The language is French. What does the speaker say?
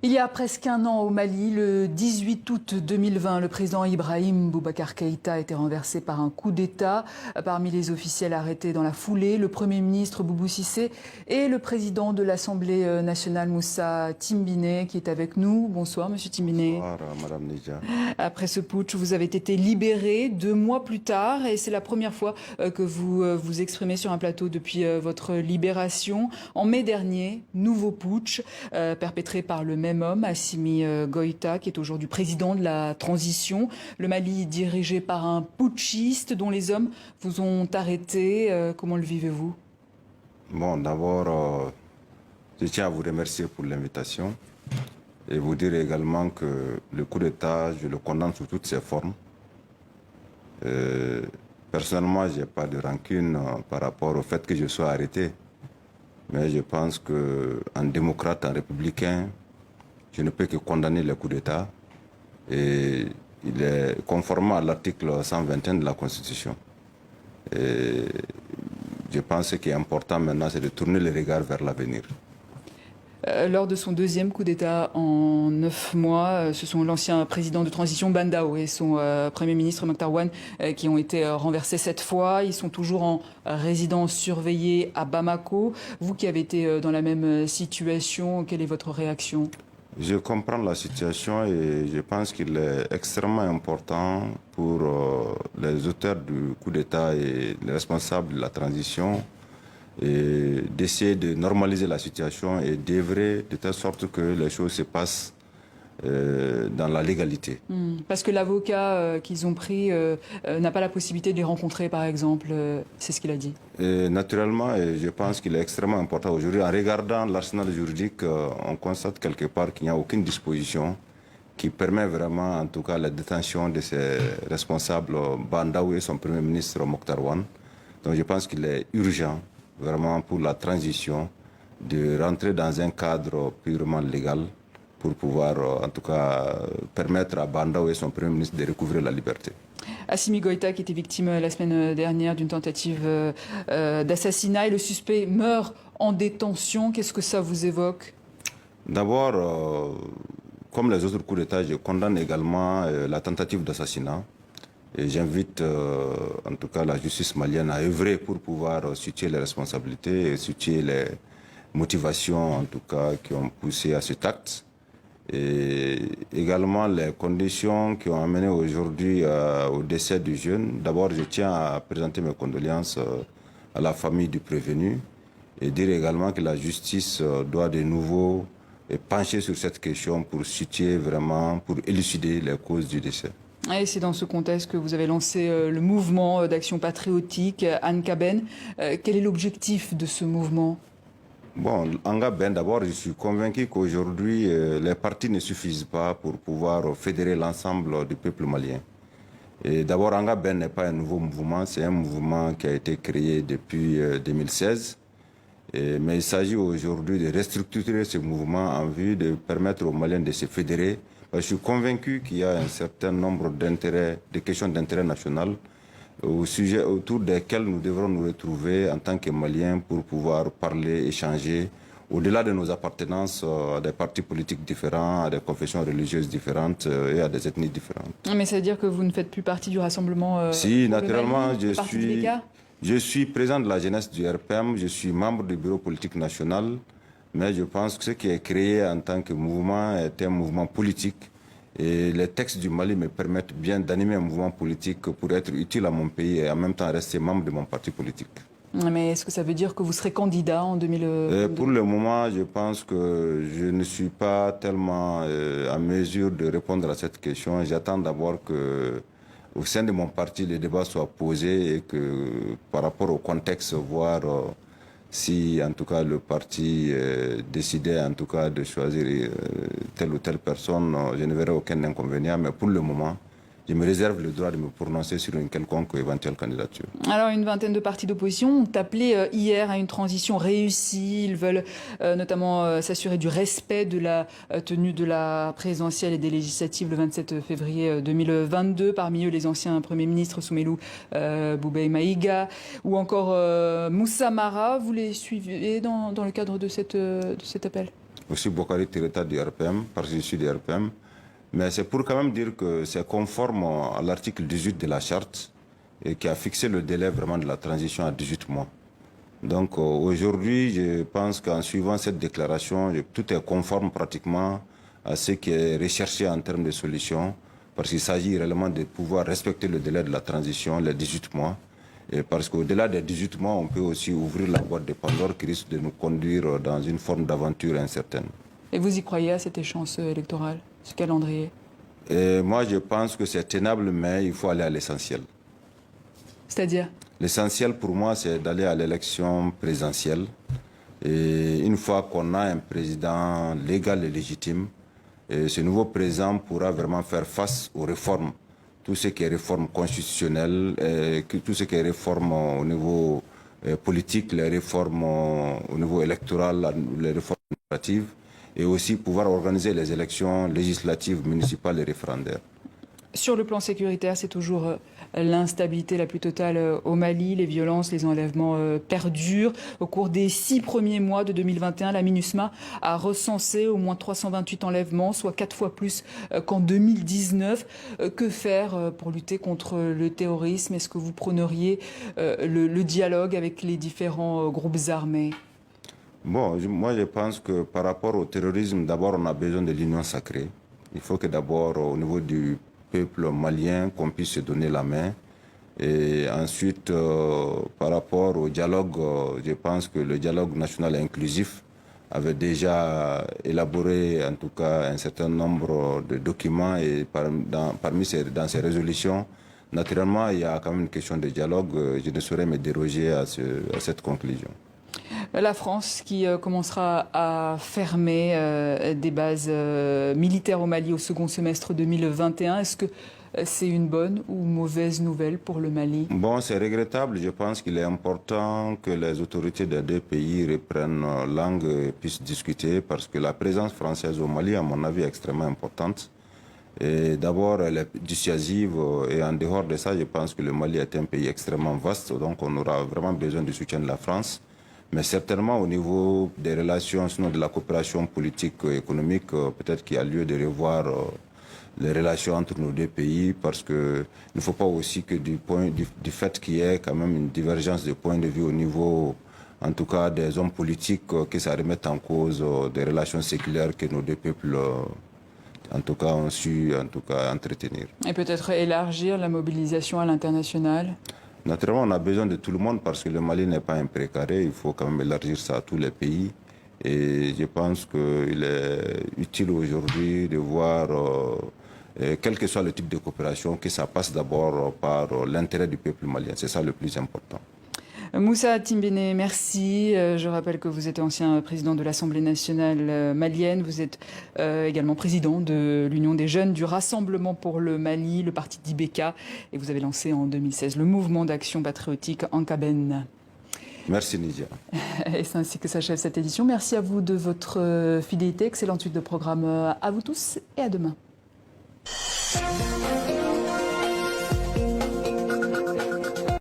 Il y a presque un an au Mali, le 18 août 2020, le président Ibrahim Boubacar Keïta a été renversé par un coup d'État. Parmi les officiels arrêtés dans la foulée, le Premier ministre Boubou Cissé et le président de l'Assemblée nationale Moussa Timbine qui est avec nous. Bonsoir Monsieur Timbine. Bonsoir Madame Nidja. Après ce putsch, vous avez été libéré 2 mois plus tard et c'est la première fois que vous vous exprimez sur un plateau depuis votre libération. En mai dernier, nouveau putsch perpétré par le même homme, Assimi Goïta, qui est aujourd'hui président de la transition. Le Mali dirigé par un putschiste dont les hommes vous ont arrêté. Comment le vivez-vous? Bon, d'abord, je tiens à vous remercier pour l'invitation et vous dire également que le coup d'État, je le condamne sous toutes ses formes. Personnellement, je n'ai pas de rancune par rapport au fait que je sois arrêté. Mais je pense qu'en démocrate, en républicain, je ne peux que condamner le coup d'État. Et il est conforme à l'article 121 de la Constitution. Et je pense que ce qui est important maintenant, c'est de tourner le regard vers l'avenir. Lors de son deuxième coup d'État en 9 mois, ce sont l'ancien président de transition Bandao et son Premier ministre Mokhtar Ouane qui ont été renversés cette fois. Ils sont toujours en résidence surveillée à Bamako. Vous qui avez été dans la même situation, quelle est votre réaction ? Je comprends la situation et je pense qu'il est extrêmement important pour les auteurs du coup d'État et les responsables de la transition et d'essayer de normaliser la situation et d'œuvrer de telle sorte que les choses se passent dans la légalité. Parce que l'avocat qu'ils ont pris n'a pas la possibilité de les rencontrer, par exemple, c'est ce qu'il a dit. Et naturellement, et je pense qu'il est extrêmement important aujourd'hui, en regardant l'arsenal juridique, on constate quelque part qu'il n'y a aucune disposition qui permet vraiment, en tout cas, la détention de ces responsables, Bandao et son Premier ministre Mokhtar Ouane. Donc je pense qu'il est urgent, vraiment pour la transition, de rentrer dans un cadre purement légal pour pouvoir, en tout cas, permettre à Bandao et son Premier ministre de recouvrer la liberté. Assimi Goïta, qui était victime la semaine dernière d'une tentative d'assassinat, et le suspect meurt en détention. Qu'est-ce que ça vous évoque? D'abord, comme les autres coups d'État, je condamne également la tentative d'assassinat. Et j'invite en tout cas la justice malienne à œuvrer pour pouvoir situer les responsabilités et situer les motivations en tout cas qui ont poussé à cet acte. Et également les conditions qui ont amené aujourd'hui au décès du jeune. D'abord, je tiens à présenter mes condoléances à la famille du prévenu et dire également que la justice doit de nouveau pencher sur cette question pour situer vraiment, pour élucider les causes du décès. Et c'est dans ce contexte que vous avez lancé le mouvement d'action patriotique Ankaben. Quel est l'objectif de ce mouvement ? Bon, Ankaben, d'abord, je suis convaincu qu'aujourd'hui, les partis ne suffisent pas pour pouvoir fédérer l'ensemble du peuple malien. Et d'abord, Ankaben n'est pas un nouveau mouvement, c'est un mouvement qui a été créé depuis 2016. Mais il s'agit aujourd'hui de restructurer ce mouvement en vue de permettre aux Maliens de se fédérer. Je suis convaincu qu'il y a un certain nombre d'intérêts, de questions d'intérêt national autour desquelles nous devrons nous retrouver en tant que Maliens pour pouvoir parler, échanger, au-delà de nos appartenances à des partis politiques différents, à des confessions religieuses différentes et à des ethnies différentes. Mais ça veut dire que vous ne faites plus partie du rassemblement Si, naturellement, Mali, je suis président de la jeunesse du RPM, je suis membre du bureau politique national, mais je pense que ce qui est créé en tant que mouvement est un mouvement politique. Et les textes du Mali me permettent bien d'animer un mouvement politique pour être utile à mon pays et en même temps rester membre de mon parti politique. Mais est-ce que ça veut dire que vous serez candidat en 2022 ? Pour le moment, je pense que je ne suis pas tellement en mesure de répondre à cette question. J'attends d'abord que au sein de mon parti, le débat soit posé et que par rapport au contexte, voir si en tout cas le parti décidait en tout cas de choisir telle ou telle personne, je ne verrai aucun inconvénient. Mais pour le moment, je me réserve le droit de me prononcer sur une quelconque éventuelle candidature. Alors, une vingtaine de partis d'opposition ont appelé hier à une transition réussie. Ils veulent notamment s'assurer du respect de la tenue de la présidentielle et des législatives le 27 février 2022. Parmi eux, les anciens premiers ministres Soumelou Boubei Maïga ou encore Moussa Mara. Vous les suivez dans le cadre de cet appel ? aussi Bokari Tireta du RPM, parce que je suis du RPM. Mais c'est pour quand même dire que c'est conforme à l'article 18 de la charte et qui a fixé le délai vraiment de la transition à 18 mois. Donc aujourd'hui, je pense qu'en suivant cette déclaration, tout est conforme pratiquement à ce qui est recherché en termes de solutions, parce qu'il s'agit réellement de pouvoir respecter le délai de la transition, les 18 mois. Et parce qu'au-delà des 18 mois, on peut aussi ouvrir la boîte de Pandore qui risque de nous conduire dans une forme d'aventure incertaine. Et vous y croyez à cette échéance électorale, ce calendrier? Et moi, je pense que c'est tenable, mais il faut aller à l'essentiel. C'est-à-dire? L'essentiel pour moi, c'est d'aller à l'élection présidentielle. Et une fois qu'on a un président légal et légitime, et ce nouveau président pourra vraiment faire face aux réformes. Tout ce qui est réforme constitutionnelle, tout ce qui est réforme au niveau politique, les réformes au niveau électoral, les réformes administratives, et aussi pouvoir organiser les élections législatives, municipales et référendaires. Sur le plan sécuritaire, c'est toujours l'instabilité la plus totale au Mali. Les violences, les enlèvements perdurent. Au cours des 6 premiers mois de 2021, la MINUSMA a recensé au moins 328 enlèvements, soit 4 fois plus qu'en 2019. Que faire pour lutter contre le terrorisme? Est-ce que vous prôneriez le dialogue avec les différents groupes armés? Bon, moi je pense que par rapport au terrorisme, d'abord on a besoin de l'union sacrée. Il faut que d'abord au niveau du peuple malien qu'on puisse se donner la main. Et ensuite, par rapport au dialogue, je pense que le dialogue national inclusif avait déjà élaboré en tout cas un certain nombre de documents et dans ces résolutions, naturellement, il y a quand même une question de dialogue. Je ne saurais me déroger à cette conclusion. La France qui commencera à fermer des bases militaires au Mali au second semestre 2021. Est-ce que c'est une bonne ou mauvaise nouvelle pour le Mali? Bon, c'est regrettable. Je pense qu'il est important que les autorités des deux pays reprennent langue et puissent discuter parce que la présence française au Mali, à mon avis, est extrêmement importante. Et d'abord, elle est dissuasive et en dehors de ça, je pense que le Mali est un pays extrêmement vaste, donc on aura vraiment besoin du soutien de la France. Mais certainement au niveau des relations, sinon de la coopération politique et économique, peut-être qu'il y a lieu de revoir les relations entre nos deux pays parce qu'il ne faut pas aussi que du fait qu'il y ait quand même une divergence de points de vue au niveau, en tout cas des hommes politiques, que ça remette en cause des relations séculaires que nos deux peuples, en tout cas, ont su entretenir. Et peut-être élargir la mobilisation à l'international? Naturellement, on a besoin de tout le monde parce que le Mali n'est pas un précaré. Il faut quand même élargir ça à tous les pays. Et je pense qu'il est utile aujourd'hui de voir, quel que soit le type de coopération, que ça passe d'abord par l'intérêt du peuple malien. C'est ça le plus important. Moussa Timbene, merci. Je rappelle que vous êtes ancien président de l'Assemblée nationale malienne. Vous êtes également président de l'Union des jeunes du Rassemblement pour le Mali, le parti d'Ibeka. Et vous avez lancé en 2016 le mouvement d'action patriotique Ankaben. Merci Nidia. Et c'est ainsi que s'achève cette édition. Merci à vous de votre fidélité. Excellente suite de programme à vous tous et à demain.